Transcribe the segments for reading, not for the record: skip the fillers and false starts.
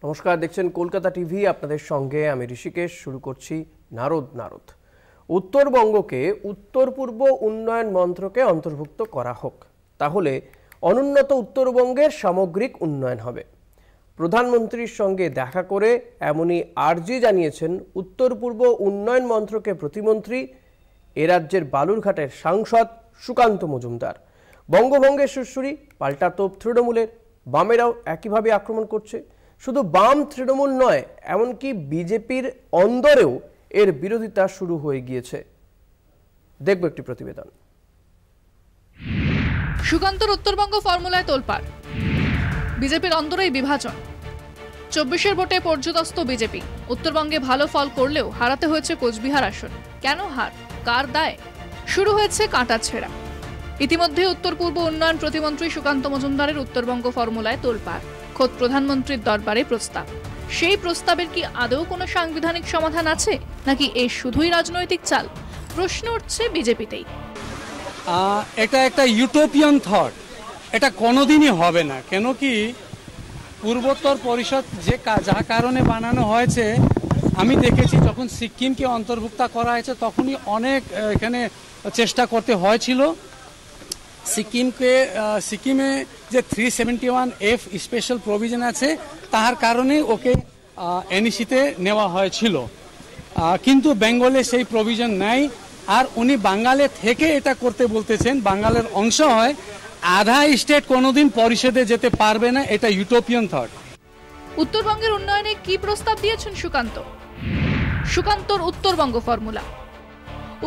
নমস্কার, দেখছেন কলকাতা টিভি। আপনাদের সঙ্গে আমি ঋষিকেশ। শুরু করছি নারদ। উত্তরবঙ্গকে উত্তর পূর্ব উন্নয়ন মন্ত্রকে অন্তর্ভুক্ত করা হোক, তাহলে অনুন্নত উত্তরবঙ্গের সামগ্রিক উন্নয়ন হবে। প্রধানমন্ত্রীর সঙ্গে দেখা করে এমনই আর্জি জানিয়েছেন উত্তর পূর্ব উন্নয়ন মন্ত্রকের প্রতিমন্ত্রী, এ রাজ্যের বালুরঘাটের সাংসদ সুকান্ত মজুমদার। বঙ্গভঙ্গের সুরসুরি পাল্টা তোপ তৃণমূলের, বামেরাও একইভাবে আক্রমণ করছে। শুধু বাম তৃণমূল নয়, এমনকি বিজেপির অন্দরেও এর বিরোধিতা শুরু হয়ে গিয়েছে। দেখব একটি প্রতিবেদন। সুকান্তর উত্তরবঙ্গ ফর্মুলায় তোলপাড়, বিজেপির অন্দরেই বিভাজন। 24-এর ভোটে পর্যুদস্ত বিজেপি। উত্তরবঙ্গে ভালো ফল করলেও হারাতে হয়েছে কোচবিহার আসন। কেন হার, কার দায়? শুরু হয়েছে কাঁটা ছেঁড়া। ইতিমধ্যে উত্তর পূর্ব উন্নয়ন প্রতিমন্ত্রী সুকান্ত মজুমদারের উত্তরবঙ্গ ফর্মুলায় তোলপাড়। খোদ প্রধানমন্ত্রীর দরবারে প্রস্তাব। সেই প্রস্তাবের কি আদৌ কোনো সাংবিধানিক সমাধান আছে, নাকি এই শুধুই রাজনৈতিক চাল? প্রশ্ন উঠছে বিজেপিতেই। এটা একটা ইউটোপিয়ান থট, এটা কোনোদিনই হবে না। কেন কি পূর্বোত্তর পরিষদ যা কারণে বানানো হয়েছে, আমি দেখেছি যখন সিকিমকে অন্তর্ভুক্ত করা হয়েছে তখনই অনেক এখানে চেষ্টা করতে হয়েছিল। সিকিমে যে 371F স্পেশাল প্রভিশন আছে, তার কারণে ওকে এনইসিতে নেওয়া হয়েছিল, কিন্তু বেঙ্গলে সেই প্রভিশন নাই। আর উনি বাঙ্গালে থেকে এটা করতে বলতেছেন, বাঙ্গালের অংশ হয়, আধা স্টেট কোনোদিন পরিষদে যেতে পারবে না। এটা ইউটোপিয়ান থট। উত্তরবঙ্গের উন্নয়নে কি প্রস্তাব দিয়েছেন সুকান্ত? সুকান্তর উত্তরবঙ্গ ফর্মুলা।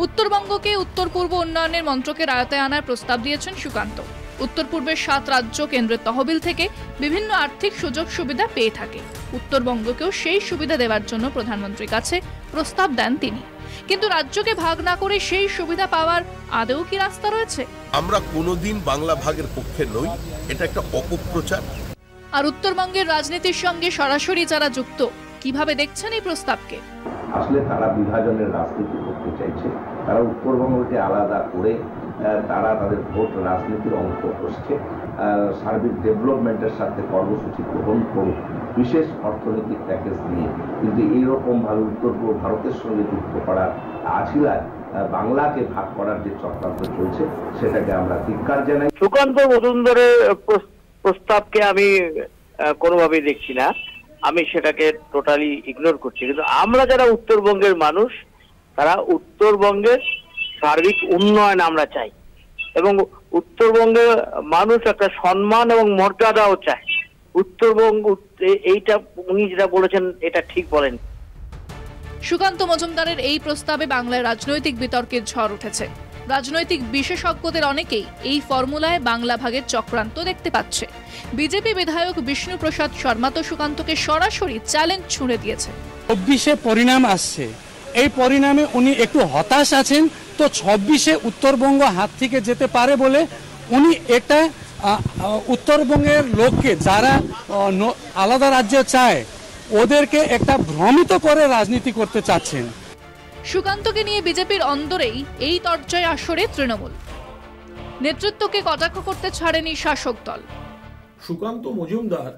উত্তরবঙ্গকে উত্তর পূর্ব উন্নয়নের মন্ত্রকের আয়তায় আনার প্রস্তাব দিয়েছেন সুকান্ত। উত্তর পূর্বের 7 রাজ্য কেন্দ্রের তহবিল থেকে বিভিন্ন আর্থিক সুযোগ সুবিধা পেয়ে থাকে। উত্তরবঙ্গকেও সেই সুবিধা দেওয়ার জন্য প্রধানমন্ত্রীর কাছে প্রস্তাব দেন তিনি। কিন্তু রাজ্যকে ভাগ না করে সেই সুবিধা পাওয়ার আদৌ কি রাস্তা রয়েছে? আমরা কোনোদিন বাংলা ভাগের পক্ষে নই, এটা একটা অপপ্রচার। আর উত্তরবঙ্গের রাজনীতির সঙ্গে সরাসরি যারা যুক্ত, কিভাবে দেখছেন এই প্রস্তাবকে? আসলে তারা বিভাজনের রাজনীতি করতে চাইছে। তারা উত্তরবঙ্গকে আলাদা করে তারা তাদের ভোট রাজনীতির অংশ করছে। সার্বিক ডেভেলপমেন্টের সাথে কর্মসূচি গ্রহণ করুক বিশেষ অর্থনৈতিক প্যাকেজ নিয়ে, কিন্তু এইরকম ভাবে উত্তর পূর্ব ভারতের সঙ্গে যুক্ত করার আছিলায় বাংলাকে ভাগ করার যে চক্রান্ত চলছে, সেটাকে আমরা ধিক্কার জানাই। সুকান্ত মজুমদারের প্রস্তাবকে আমি কোনোভাবেই দেখছি না, আমি সেটাকে টোটালি ইগনোর করছি। কিন্তু আমরা যারা উত্তরবঙ্গের মানুষ, তারা উত্তরবঙ্গের সার্বিক উন্নয়ন আমরা চাই, এবং উত্তরবঙ্গের মানুষ একটা সম্মান এবং মর্যাদাও চায়। উত্তরবঙ্গ এইটা উনি যেটা বলেছেন এটা ঠিক বলেন। সুকান্ত মজুমদারের এই প্রস্তাবে বাংলায় রাজনৈতিক বিতর্কের ঝড় উঠেছে। রাজনৈতিক বিশেষজ্ঞদের অনেকেই এই ফর্মুলায় বাংলা ভাগের চক্রান্ত দেখতে পাচ্ছে। বিজেপি বিধায়ক বিষ্ণু প্রসাদ শর্মা তো সুকান্তকে সরাসরি চ্যালেঞ্জ ছুঁড়ে দিয়েছে। 24-এ পরিণাম আসছে, এই পরিণামে উনি একটু হতাশ আছেন। তো 26-এ উত্তরবঙ্গ হাত থেকে যেতে পারে বলে উনি এটা উত্তরবঙ্গের লোককে, যারা আলাদা রাজ্য চায়, ওদেরকে একটা ভ্রমিত করে রাজনীতি করতে চাচ্ছেন। সুকান্তকে নিয়ে বিজেপির অন্দরেই এই তরজয় আসরে তৃণমূল নেতৃত্বকে কটাক্ষ করতে ছাড়েনি শাসক দল। সুকান্ত মজুমদার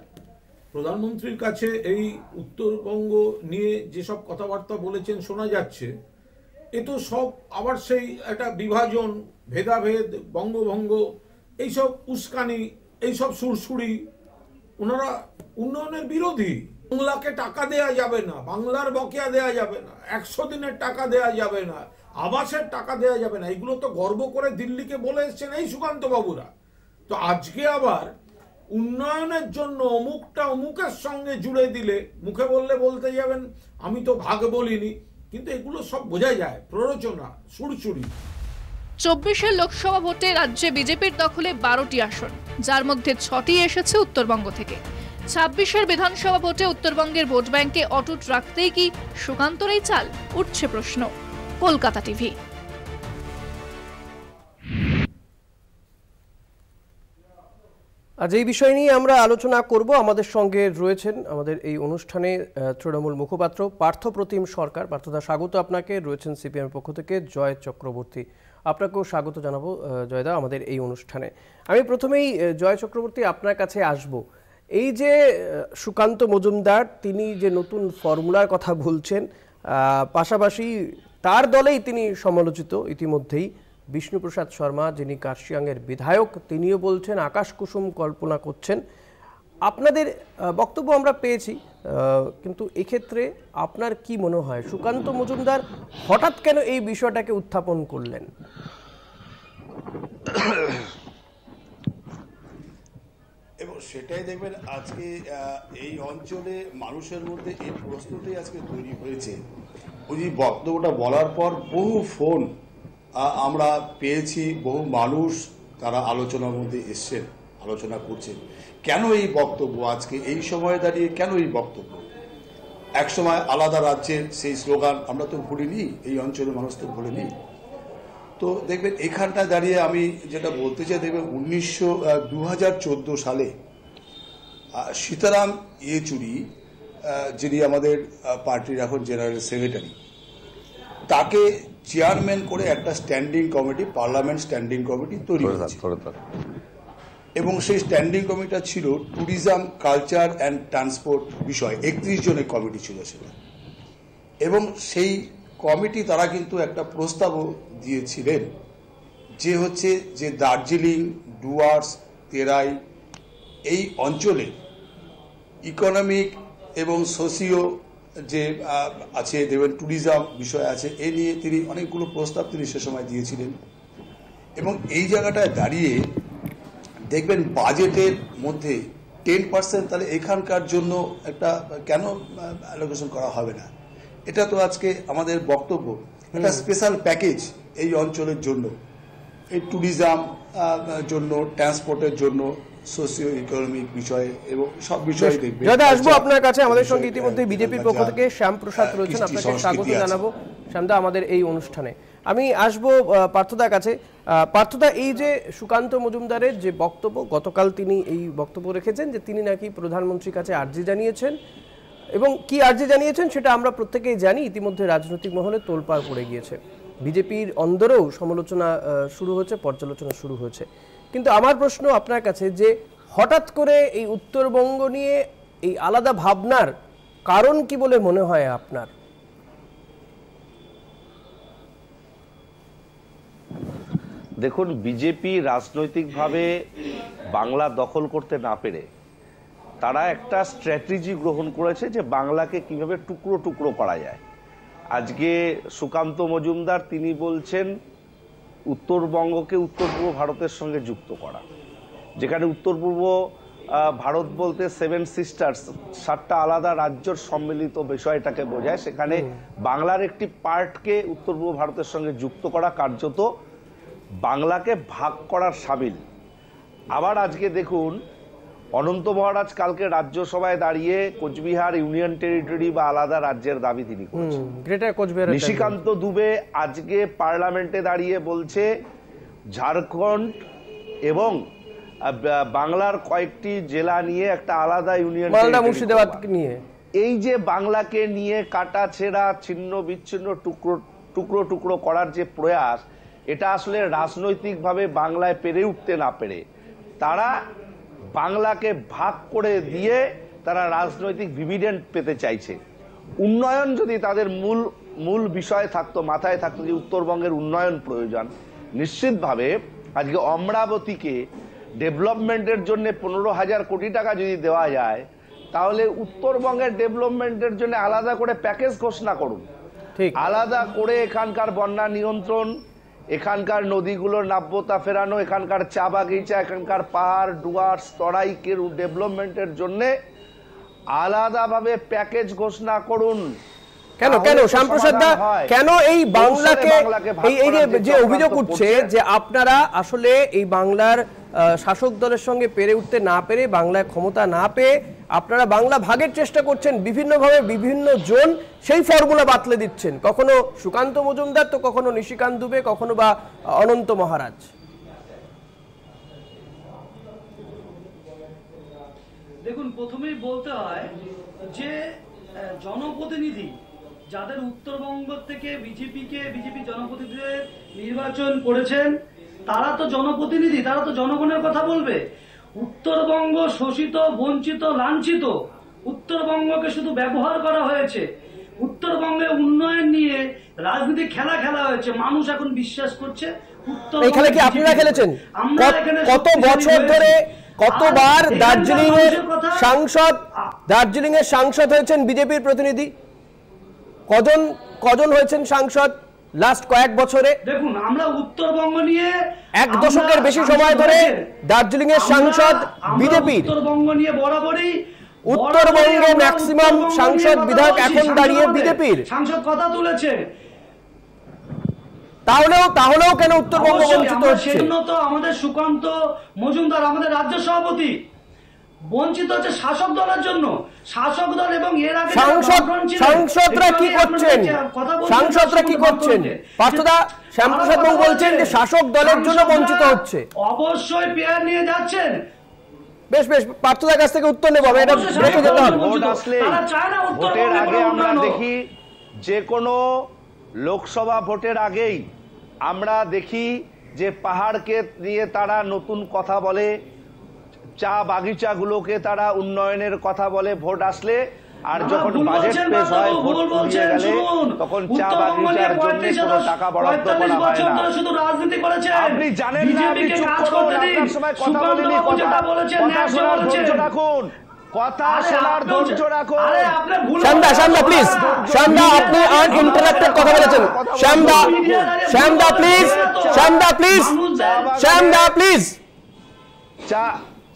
প্রধানমন্ত্রীর কাছে এই উত্তরবঙ্গ নিয়ে যেসব কথাবার্তা বলেছেন শোনা যাচ্ছে, এ তো সব আবার সেই একটা বিভাজন, ভেদাভেদ, বঙ্গভঙ্গ, এইসব উস্কানি, এইসব সুরসুরি। ওনারা উন্নয়নের বিরোধী। বাংলাকে টাকা দেয়া যাবে না, বাংলার বকেয়া দেয়া যাবে না, 100 দিনের টাকা দেয়া যাবে না, আবাসের টাকা দেয়া যাবে না, এগুলো তো গর্ব করে দিল্লিকে বলে এসছেন এই সুকান্ত বাবুরা। তো আজকে আবার উন্নয়নের জন্য অমুকটা অমুকের সঙ্গে জুড়ে দিলে, মুখে বললে বলতে যাবেন আমি তো ভাগ বলিনি, কিন্তু এগুলো সব বোঝা যায় প্ররোচনা, সুরসুরি। 24-এর লোকসভা ভোটে রাজ্যে বিজেপির দখলে 12টি আসন, যার মধ্যে 6টি এসেছে উত্তরবঙ্গ থেকে। 26-এর বিধানসভা ভোটে উত্তরবঙ্গের ভোট ব্যাংকে অটুট রাখতেই কি সুকান্তর এই চাল? উঠছে প্রশ্ন। কলকাতা টিভি। আজ এই বিষয় নিয়ে আমরা আলোচনা করব। আমাদের সঙ্গে রয়েছেন আমাদের এই অনুষ্ঠানে তৃণমূল মুখপাত্র পার্থপ্রতিম সরকার। পার্থদা, স্বাগত আপনাকে। রয়েছেন সিপিএম পক্ষ থেকে জয় চক্রবর্তী, আপনাকেও স্বাগত জানাবো জয়দা আমাদের এই অনুষ্ঠানে। আমি প্রথমেই জয় চক্রবর্তী আপনার কাছে আসব। এই যে সুকান্ত মজুমদার তিনি যে নতুন ফর্মুলার কথা বলছেন, পাশাপাশি তার দলেই তিনি সমালোচিত ইতিমধ্যেই। বিষ্ণুপ্রসাদ শর্মা যিনি কার্শিয়াংয়ের বিধায়ক তিনিও বলছেন আকাশ কুসুম কল্পনা করছেন। আপনাদের বক্তব্য আমরা পেয়েছি, কিন্তু এক্ষেত্রে আপনার কি মনে হয় সুকান্ত মজুমদার হঠাৎ কেন এই বিষয়টাকে উত্থাপন করলেন? এবং সেটাই দেখবেন আজকে এই অঞ্চলে মানুষের মধ্যে এই প্রশ্নটাই আজকে তৈরি হয়েছে। ওই যে বক্তব্যটা বলার পর বহু ফোন আমরা পেয়েছি, বহু মানুষ তারা আলোচনার মধ্যে এসছেন, আলোচনা করছেন কেন এই বক্তব্য, আজকে এই সময়ে দাঁড়িয়ে কেন এই বক্তব্য। একসময় আলাদা রাজ্যের সেই স্লোগান আমরা তো ভুলিনি, এই অঞ্চলের মানুষ তো ভুলিনি। তো দেখবেন এখানটায় দাঁড়িয়ে আমি যেটা বলতে চাই, দেখবেন 2014 সালে সীতারাম ইয়েচুরি যিনি আমাদের পার্টির এখন জেনারেল সেক্রেটারি, তাকে চেয়ারম্যান করে একটা standing committee, parliament standing committee তৈরি হয়েছে। এবং সেই স্ট্যান্ডিং কমিটিটা ছিল ট্যুরিজম, কালচার অ্যান্ড ট্রান্সপোর্ট বিষয়, 31 জনের কমিটি ছিল সেটা। এবং সেই কমিটি তারা কিন্তু একটা প্রস্তাবও দিয়েছিলেন যে হচ্ছে যে দার্জিলিং, ডুয়ার্স, তেরাই এই অঞ্চলে ইকোনমিক এবং সোশিও যে আছে, দেখবেন ট্যুরিজম বিষয় আছে, এ নিয়ে তিনি অনেকগুলো প্রস্তাব তিনি সে সময় দিয়েছিলেন। এবং এই জায়গাটায় দাঁড়িয়ে দেখবেন বাজেটের মধ্যে 10% তাহলে এখানকার জন্য একটা কেন অ্যালোকেশন করা হবে না? এটা তো আজকে আমাদের বক্তব্য, একটা স্পেশাল প্যাকেজ এই অঞ্চলের জন্য, এই ট্যুরিজম জন্য, ট্রান্সপোর্টের জন্য, সোশিও ইকোনমিক বিষয়ে এবং সব বিষয়ে দেখবেন। দাদা আসবো আপনার কাছে, আমাদের সঙ্গে ইতিমধ্যে বিজেপির পক্ষ থেকে শ্যামপ্রসাদ রয়েছেন, আপনাকে স্বাগত জানাবো শ্যামদা আমাদের এই অনুষ্ঠানে। আমি আসবো পার্থদার কাছে। পার্থদা, এই যে সুকান্ত মজুমদারের যে বক্তব্য, গতকাল তিনি এই বক্তব্য রেখেছেন যে তিনি নাকি প্রধানমন্ত্রীর কাছে আর্জি জানিয়েছেন, এবং কি আর্জি জানিয়েছেন সেটা আমরা প্রত্যেকেই জানি। ইতিমধ্যে রাজনৈতিক মহলে তোলপাড় পড়ে গিয়েছে, বিজেপির অন্দরেও সমালোচনা শুরু হয়েছে, পর্যালোচনা শুরু হয়েছে। কিন্তু আমার প্রশ্ন আপনার কাছে যে হঠাৎ করে এই উত্তরবঙ্গ নিয়ে এই আলাদা ভাবনার কারণ কি বলে মনে হয় আপনার? দেখুন, বিজেপি রাজনৈতিকভাবে বাংলা দখল করতে না পেরে তারা একটা স্ট্র্যাটেজি গ্রহণ করেছে যে বাংলাকে কিভাবে টুকরো টুকরো করা যায়। আজকে সুকান্ত মজুমদার তিনি বলছেন উত্তরবঙ্গকে উত্তর পূর্ব ভারতের সঙ্গে যুক্ত করা, যেখানে উত্তর পূর্ব ভারত বলতে 7 সিস্টার্স, 7টা আলাদা রাজ্যের সম্মিলিত বিষয়টাকে বোঝায়। সেখানে বাংলার একটি পার্টকে উত্তর পূর্ব ভারতের সঙ্গে যুক্ত করা কার্যত বাংলাকে ভাগ করার সামিল। আবার আজকে দেখুন, অনন্ত মহারাজ কালকে রাজ্যসভায় দাঁড়িয়ে কোচবিহার ইউনিয়ন টেরিটরি বা আলাদা রাজ্যের দাবি তিনি করেছেন। নিশিকান্ত দুবে আজকে পার্লামেন্টে দাঁড়িয়ে বলছে ঝাড়খণ্ড এবং বাংলার কয়েকটি জেলা নিয়ে একটা আলাদা ইউনিয়ন, মুর্শিদাবাদ নিয়ে, এই যে বাংলাকে নিয়ে কাটা ছেঁড়া, ছিন্ন বিচ্ছিন্ন, টুকরো টুকরো করার যে প্রয়াস, এটা আসলে রাজনৈতিকভাবে বাংলায় পেরে উঠতে না পেরে তারা বাংলাকে ভাগ করে দিয়ে তারা রাজনৈতিক ডিভিডেন্ড পেতে চাইছে। উন্নয়ন যদি তাদের মূল বিষয় থাকতো, মাথায় থাকতো যে উত্তরবঙ্গের উন্নয়ন প্রয়োজন, নিশ্চিতভাবে আজকে অমরাবতীকে ডেভেলপমেন্টের জন্য 15,000 কোটি টাকা যদি দেওয়া যায়, তাহলে উত্তরবঙ্গের ডেভেলপমেন্টের জন্য আলাদা করে প্যাকেজ ঘোষণা করুন, আলাদা করে এখানকার বন্যা নিয়ন্ত্রণ, এখানকার নদীগুলোর নাব্যতা ফেরানো, এখানকার চা বাগিচা, এখানকার পাহাড়, ডুয়ার্স, তরাইকের ডেভেলপমেন্টের জন্য আলাদাভাবে প্যাকেজ ঘোষণা করুন। কেন শ্যামপ্রসাদ দা, কেন এই বাংলাকে এই যে অভিযোগ উঠছে যে আপনারা আসলে এই বাংলার শাসক দলের সঙ্গে পেরে উঠতে না পেরে, বাংলায় ক্ষমতা না পেয়ে আপনারা বাংলা ভাগের চেষ্টা করছেন, বিভিন্নভাবে বিভিন্ন জন সেই ফর্মুলা বাতলে দিচ্ছেন, কখনো সুকান্ত মজুমদার তো কখনো নিশিকান্ত দুবে, কখনো বা অনন্ত মহারাজ? দেখুন, প্রথমেই বলতে হয় যে জনপ্রতিনিধি যাদের উত্তরবঙ্গ থেকে বিজেপি জনপ্রতিনিধিদের নির্বাচন করেছেন, তারা তো জনপ্রতিনিধি, তারা তো জনগণের কথা বলবে। উত্তরবঙ্গ শোষিত, বঞ্চিত, লাঞ্ছিত। উত্তরবঙ্গকে শুধু ব্যবহার করা হয়েছে, উত্তরবঙ্গে উন্নয়ন নিয়ে রাজনীতি খেলা হয়েছে। মানুষ এখন বিশ্বাস করছে এই খেলা কি আপনারা খেলেছেন? কত বছর ধরে কতবার দার্জিলিং এর সাংসদ হয়েছেন বিজেপির প্রতিনিধি? কজন হয়েছেন সাংসদ লাস্ট কয়েক বছরে? দেখুন, আমরা উত্তরবঙ্গ নিয়ে 1 দশকের বেশি সময় ধরে দার্জিলিং এর সাংসদ বিজেপির। উত্তরবঙ্গ নিয়ে বরাবরই উত্তরবঙ্গে ম্যাক্সিমাম সাংসদ বিধায়ক এখন দাঁড়িয়ে বিজেপির সাংসদ কথা তুলেছে। তাহলেও কেন উত্তরবঙ্গ বঞ্চিত হচ্ছে? সেজন্য তো আমাদের সুকান্ত মজুমদার, আমাদের রাজ্য সভাপতি, বঞ্চিত হচ্ছে শাসক দলের জন্য। শাসক দল এবং এর আগে সাংসদরা কি করছেন? পার্থদা, শ্যামপ্রসাদ বাবু বলছেন যে শাসক দলের জন্য বঞ্চিত হচ্ছে। অবশ্যই পেয়ার নিয়ে যাচ্ছেন। বেশ পার্থদার কাছ থেকে উত্তর নেব, এটা রেখে যেতে হবে। ভোটের আগে আমরা দেখি, যে কোনো লোকসভা ভোটের আগেই আমরা দেখি যে পাহাড়কে নিয়ে তারা নতুন কথা বলে, চা বাগিচাগুলোকে তারা উন্নয়নের কথা বলে ভোট আসলে, আর যখন বাজেট পেশ হয় ভোট ফুরিয়ে গেলে তখন চা বাগিচার জন্য কোনো টাকা বরাদ্দ করা হয় না। আপনি জানেন না, আপনি চুপ করুন, আপনার সময় কথা বলিনি। কথা শোনার ধৈর্য রাখুন, কথা শোনার ধৈর্য রাখুন। শ্যামদা প্লিজ, শ্যামদা আপনি আনইন্টারাপ্টেড কথা বলেছেন। শ্যামদা প্লিজ।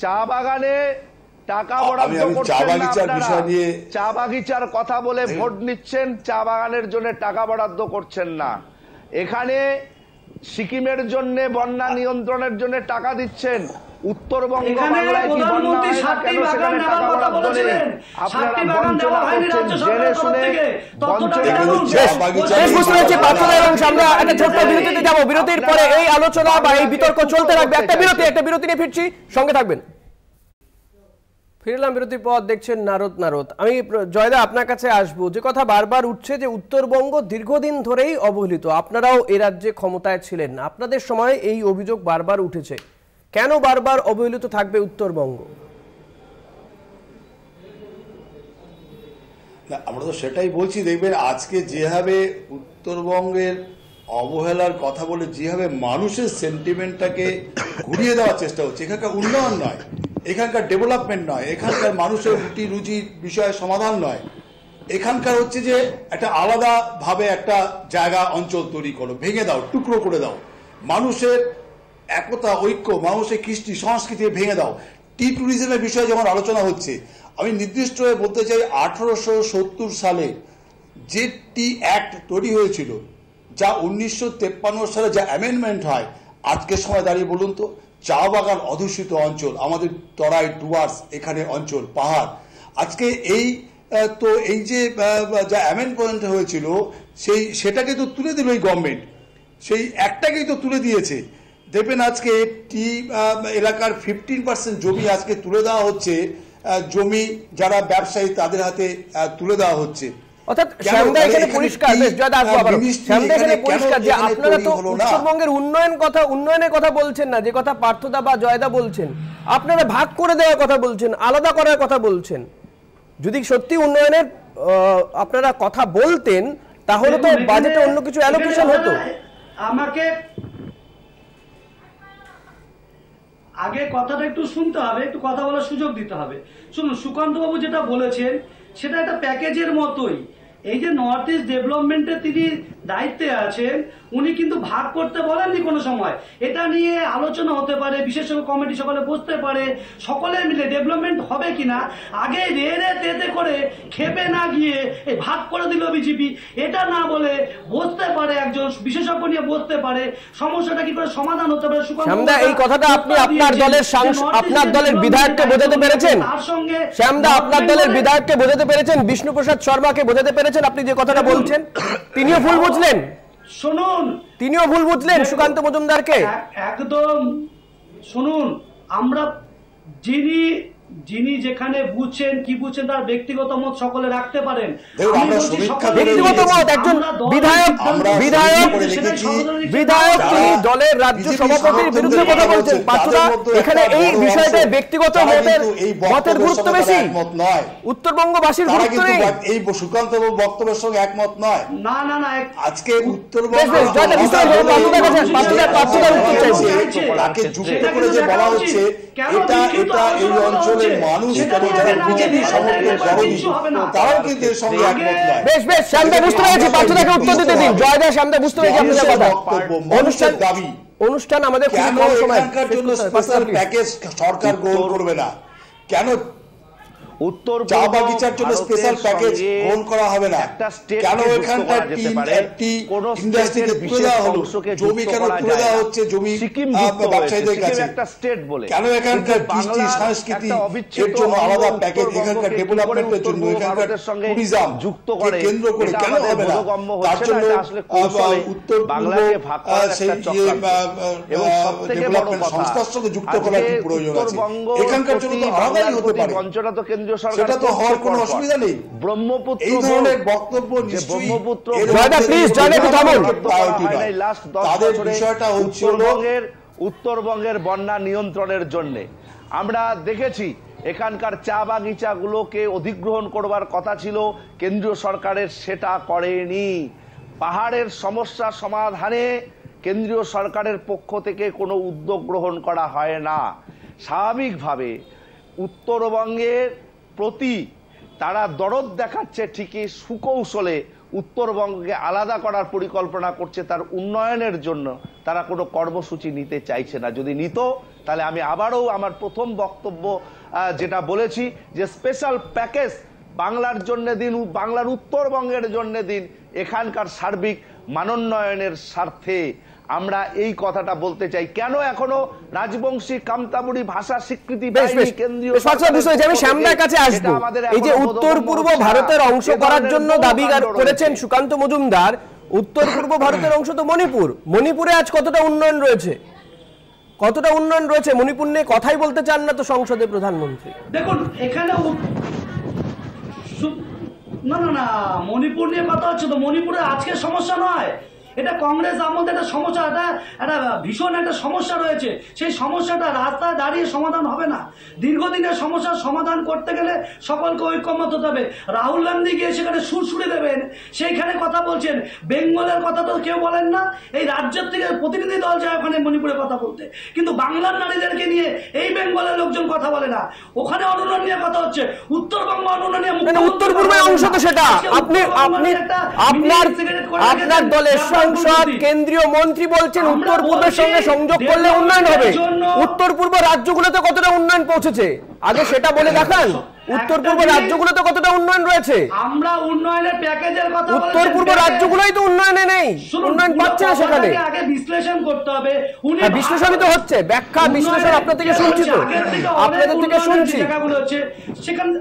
চা বাগানে টাকা বরাদ্দ করছেন না আপনারা, চা বাগিচার কথা বলে ভোট নিচ্ছেন, চা বাগানের জন্য টাকা বরাদ্দ করছেন না। এখানে সিকিমের জন্য বন্যা নিয়ন্ত্রণের জন্য টাকা দিচ্ছেন, উত্তরবঙ্গ বাংলায় কি বন্যা হয় না কেন সেখানে টাকা বরাদ্দ নেই? আপনারা বঞ্চনা করছেন, জেনে শুনে বঞ্চনা করছেন। বুঝতে পেরেছি পার্থদা এবং আমরা একটা ছোট্ট বিরতিতে যাব। বিরতির পরে এই আলোচনা বা এই বিতর্ক চলতে থাকবে। একটা বিরতি নিয়ে ফিরছি, সঙ্গে থাকবেন। ফিরলাম বিরতির পর, দেখছেন নারদ। আমি জয়দা আপনার কাছে আসবো। যে কথা বারবার উঠছে যে উত্তরবঙ্গ দীর্ঘদিন ধরেই অবহেলিত, আপনারাও এই রাজ্যে ক্ষমতায় ছিলেন, আপনাদের সময় এই অভিযোগ বারবার উঠেছে, কেন বারবার অবহেলিত থাকবে উত্তরবঙ্গ? আমরা তো সেটাই বলছি। দেখবেন আজকে যেভাবে উত্তরবঙ্গের অবহেলার কথা বলে যেভাবে মানুষের সেন্টিমেন্টটাকে ঘুরিয়ে দেওয়ার চেষ্টা হচ্ছে, এখানকার উন্নয়ন নয়, এখানকার ডেভেলপমেন্ট নয়, এখানকার মানুষের রুটি রুজির বিষয়ে সমাধান নয়, এখানকার হচ্ছে যে একটা আলাদাভাবে একটা জায়গা অঞ্চল তৈরি করো, ভেঙে দাও, টুকরো করে দাও, মানুষের একতা ঐক্য, মানুষের কৃষ্টি সংস্কৃতি ভেঙে দাও। ট্যুরিজমের বিষয়ে যখন আলোচনা হচ্ছে, আমি নির্দিষ্ট বলতে চাই 1870 সালে যে টি অ্যাক্ট তৈরি হয়েছিল, যা 1953 সালে যা অ্যামেন্ডমেন্ট হয়, আজকের সময় দাঁড়িয়ে বলুন তো, চা বাগান অধ্যুষিত অঞ্চল, আমাদের তরাই ডুয়ার্স এখানে অঞ্চল, পাহাড়, আজকে এই যে যা অ্যামেন্ডমেন্ট হয়েছিল সেটাকে তো তুলে দিল এই গভর্নমেন্ট, সেই একটাকেই তো তুলে দিয়েছে। দেখবেন আজকে টি এলাকার 15% জমি আজকে তুলে দেওয়া হচ্ছে, জমি যারা ব্যবসায়ী তাদের হাতে তুলে দেওয়া হচ্ছে। অর্থাৎ শ্যামদা এখানে পরিষ্কার, শ্যামদা এখানে পরিষ্কার যে আপনারা তো উত্তরবঙ্গের উন্নয়নের কথা বলছেন না, যে কথা পার্থদা বা জয়দা বলছেন, আপনারা ভাগ করে দেওয়ার কথা বলছেন, আলাদা করার কথা বলছেন। যদি সত্যি উন্নয়নের আপনারা কথা বলতেন তাহলে তো বাজেটে অন্য কিছু অ্যালোকেশন হতো। আমাকে আগে কথাটা একটু শুনতে হবে, একটু কথা বলার সুযোগ দিতে হবে। শুনুন, সুকান্ত বাবু যেটা বলেছেন সেটা একটা প্যাকেজের মতোই। এই যে নর্থ ইস্ট ডেভেলপমেন্টে তিনি দায়িত্বে আছেন, উনি কিন্তু ভাগ করতে বলেননি কোনো সময়। এটা নিয়ে আলোচনা হতে পারে, বিশেষজ্ঞ কমিটি সকলে বসতে পারে, সকলে মিলে ডেভেলপমেন্ট হবে কিনা, আগে রে তেতে করে খেপে না গিয়ে এই ভাগ করে দিল বিজেপি, এটা না বলে বসতে পারে, একজন বিশেষজ্ঞ নিয়ে বসতে পারে, সমস্যাটা কি করে সমাধান হতে পারে। শ্যামদা, এই কথাটা আপনি আপনার দলের বিধায়ককে বোঝাতে পেরেছেন? শ্যামদা, আপনার দলের বিধায়ককে বোঝাতে পেরেছেন? বিষ্ণুপ্রসাদ শর্মাকে বোঝাতে পেরেছেন আপনি যে কথাটা বলছেন? তিনিও ভুল বুঝলেন? শুনুন, তিনিও ভুল বুঝলেন সুকান্ত মজুমদারকে? একদম। শুনুন, আমরা যিনি যিনি যেখানে বুঝছেন কি বুঝছেন তার ব্যক্তিগত মত সকলে রাখতে পারেন। ব্যক্তিগত মত একজন বিধায়ক তিনি দলের রাজ্য সভাপতির বিরুদ্ধে কথা বলছেন। পাঁচুদা, এখানে এই বিষয়টা ব্যক্তিগত মতের গুরুত্ব বেশি, উত্তরবঙ্গবাসীর গুরুত্ব নেই। এই সুকান্ত বক্তব্যের সঙ্গে একমত নয়। না না না, আজকে উত্তরবঙ্গ তাকে যুক্ত করে যে বলা হচ্ছে এটা এই অঞ্চলের মানুষ যারা বিজেপি সমর্থন করেনি তারাও কিন্তু এর সঙ্গে একমত নয়। বেশ বেশ, শ্যামদা বুঝতে পেরেছি, পাঁচুদাকে উত্তর দিতে দিন। জয়দা, শ্যামদা বুঝতে পেরেছি আপনাদের কথা। মানুষের দাবি অনুষ্ঠান আমাদের কেন এখানকার জন্য স্পেশাল প্যাকেজ সরকার গ্রহণ করবে না? কেন উত্তর চা বাগিচার জন্য স্পেশাল প্যাকেজ গ্রহণ করা হবে না? কেন এখানকার একটি ইন্ডাস্ট্রিতে তুলে দেওয়া হলো? জমি কেন তুলে দেওয়া হচ্ছে জমি ব্যবসায়ীদের কাছে? কেন এখানকার কৃষ্টি সংস্কৃতি এর জন্য আলাদা প্যাকেজ, এখানকার ডেভেলপমেন্টের জন্য, এখানকার ট্যুরিজম কেন্দ্র করে কেন হবে না? তার জন্য উত্তর সেই ডেভেলপমেন্ট সংস্থার সঙ্গে যুক্ত করার কি প্রয়োজন আছে? এখানকার জন্য তো আলাদাই হতে পারে, সেটা তো হওয়ার কোনো অসুবিধা নেই। ব্রহ্মপুত্র এই ধরনের বক্তব্য নিশ্চয়ই তাদের বিষয়টা হচ্ছে উত্তরবঙ্গের বন্যা নিয়ন্ত্রণের জন্য। আমরা দেখেছি এখানকার চা বাগিচাগুলোকে অধিগ্রহণ করবার কথা ছিল কেন্দ্রীয় সরকারের, সেটা করেনি। পাহাড়ের সমস্যা সমাধানে কেন্দ্রীয় সরকারের পক্ষ থেকে কোনো উদ্যোগ গ্রহণ করা হয় না। স্বাভাবিকভাবে উত্তরবঙ্গের প্রতি তারা দরদ দেখাচ্ছে ঠিকই, সুকৌশলে উত্তরবঙ্গকে আলাদা করার পরিকল্পনা করছে, তার উন্নয়নের জন্য তারা কোনো কর্মসূচি নিতে চাইছে না। যদি নিত তাহলে আমি আবারও আমার প্রথম বক্তব্য যেটা বলেছি যে স্পেশাল প্যাকেজ বাংলার জন্য দিন, বাংলার উত্তরবঙ্গের জন্য দিন, এখানকার সার্বিক মানোন্নয়নের স্বার্থে আমরা এই কথাটা বলতে চাই। কেন এখনো রাজবংশী কামতাবুড়ি ভাষা স্বীকৃতি পায়নি কেন্দ্রীয় সরকার? আমি শ্যামদার কাছে আসবো। এই যে উত্তর পূর্ব ভারতের অংশ করার জন্য দাবি করেছেন সুকান্ত মজুমদার, উত্তর পূর্ব ভারতের অংশ তো মণিপুর। মণিপুরে আজ কতটা উন্নয়ন রয়েছে, কতটা উন্নয়ন রয়েছে? মণিপুর নিয়ে কথাই বলতে চান না তো সংসদে প্রধানমন্ত্রী। দেখুন এখানে না না না, মণিপুর নিয়ে কথা হচ্ছে তো। মণিপুরে আজকের সমস্যা নয়, এটা কংগ্রেস আমলে একটা সমস্যা, একটা ভীষণ একটা সমস্যা রয়েছে। সেই সমস্যাটা রাস্তায় দাঁড়িয়ে সমাধান হবে না। দীর্ঘদিনের সমস্যার সমাধান করতে গেলে সকলকে ঐক্যমত হতে হবে। রাহুল গান্ধী গিয়ে সেখানে সুরসুরে দেবেন, সেইখানে কথা বলছেন। বেঙ্গলের কথা তো কেউ বলেন না, এই রাজ্যের থেকে প্রতিনিধি দল যায় ওখানে মণিপুরে কথা বলতে, কিন্তু বাংলার নারীদেরকে নিয়ে এই বেঙ্গলের লোকজন কথা বলে না। ওখানে অনুন্নয়ন নিয়ে কথা হচ্ছে, উত্তরবঙ্গ অনুন্নয়ন নিয়ে। উত্তর পূর্বের অংশ তো সেটা। আপনি আপনার দলের সংসদ কেন্দ্রীয় মন্ত্রী বলছেন উত্তর পূর্বের সঙ্গে সংযোগ করলে উন্নয়ন হবে। উত্তর পূর্ব রাজ্যগুলোতে কতটা উন্নয়ন পৌঁছেছে আগে সেটা বলে দেখান। উত্তর পূর্ব রাজ্যগুলোতে কতটা উন্নয়ন রয়েছে? আমরা উন্নয়নের প্যাকেজের কথা বলছি, উত্তর পূর্ব রাজ্যগুলোই তো উন্নয়নে নেই, উন্নয়ন পাচ্ছে না সেখানে। আগে বিশ্লেষণ করতে হবে। বিশ্লেষণই তো হচ্ছে, ব্যাখ্যা বিশ্লেষণ আপনার থেকে শুনছি, তো আপনাদের থেকে শুনছি। সেখানে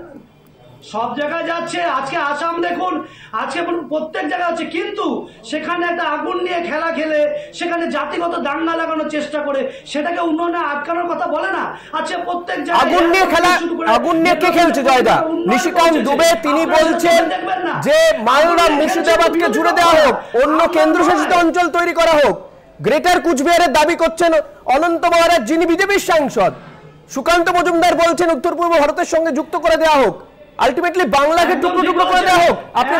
সব জায়গায় যাচ্ছে। আজকে আসাম দেখুন, আজকে প্রত্যেক জায়গায় হচ্ছে, কিন্তু সেখানে একটা আগুন নিয়ে খেলা খেলে সেখানে জাতিগত দাঙ্গা লাগানোর চেষ্টা করে সেটাকে উন্নয়নে আটকানোর কথা বলে না। আজকে প্রত্যেক জায়গায় আগুন নিয়ে খেলা, আগুন নিয়ে কে খেলছে? জয়দা, নিশিকান্ত দুবে তিনি বলছেন যে মালদা মুর্শিদাবাদকে জুড়ে দেওয়া হোক, অন্য কেন্দ্রশাসিত অঞ্চল তৈরি করা হোক। গ্রেটার কুচবিহারের দাবি করছেন অনন্ত মহারাজ, যিনি বিজেপির সাংসদ। সুকান্ত মজুমদার বলছেন উত্তর পূর্ব ভারতের সঙ্গে যুক্ত করে দেওয়া হোক, আলটিমেটলি বাংলাকে টুকরো টুকরো করে দেওয়া হোক। আপনি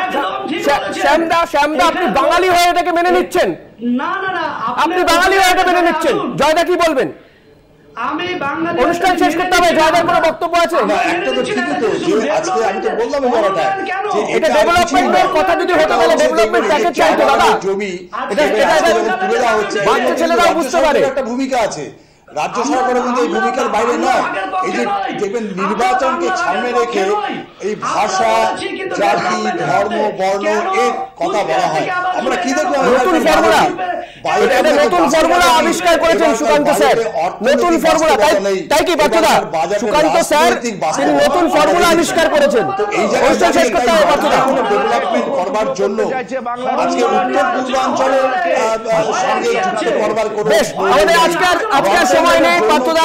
শ্যামদা আপনি বাঙালি হয়ে এটাকে মেনে নিচ্ছেন? না না না, আপনি বাঙালি হয়ে এটা মেনে নিচ্ছেন। জয়দা কি বলবেন? আমি বাঙালি, অনুষ্ঠান শেষ করতে হবে। জয়দার কোনো বক্তব্য আছে? একটা তো ঠিকই তো, যে আজকে আমি তো বললাম যে এটা ডেভেলপমেন্টের কথা যদি হতো তাহলে ডেভেলপমেন্ট প্যাকেজ চাইতো দাদা। জমি এটা তুলে দেওয়া হচ্ছে, বাচ্চা ছেলেরাও বুঝতে পারে একটা ভূমিকা আছে। রাজ্য সরকারের কিন্তু এই ভূমিকার বাইরে নয়। এই যে দেখবেন নির্বাচনকে সামনে রেখে এই ভাষা, জাতি, ধর্ম, বর্ণ এর কথা বলা হয়। আমরা কি দেখলাম? এটা নতুন ফর্মুলা আবিষ্কার করেছেন সুকান্ত স্যার, নতুন ফর্মুলা, তাই কি বাচ্চারা? সুকান্ত স্যার তিনি নতুন ফর্মুলা আবিষ্কার করেছেন। অনুষ্ঠান শেষ করতে হবে বাচ্চারা। ডেভেলপমেন্ট করবার জন্য আজকে উত্তর পূর্বাঞ্চলের সঙ্গে যুক্ত করবার কোনো বেশ, আমাদের আজকের সময় নেই। পার্থদা,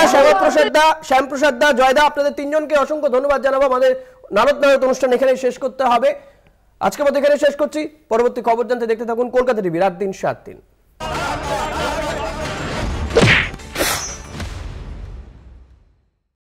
শ্যামপ্রসাদ দা, জয়দা, আপনাদের তিনজনকে অসংখ্য ধন্যবাদ জানাবো। আমাদের নারদ অনুষ্ঠান এখানে শেষ করতে হবে। আজকের মধ্যে এখানে শেষ করছি। পরবর্তী খবর জানতে দেখতে থাকুন কলকাতা টিভি রাত 3 7 3।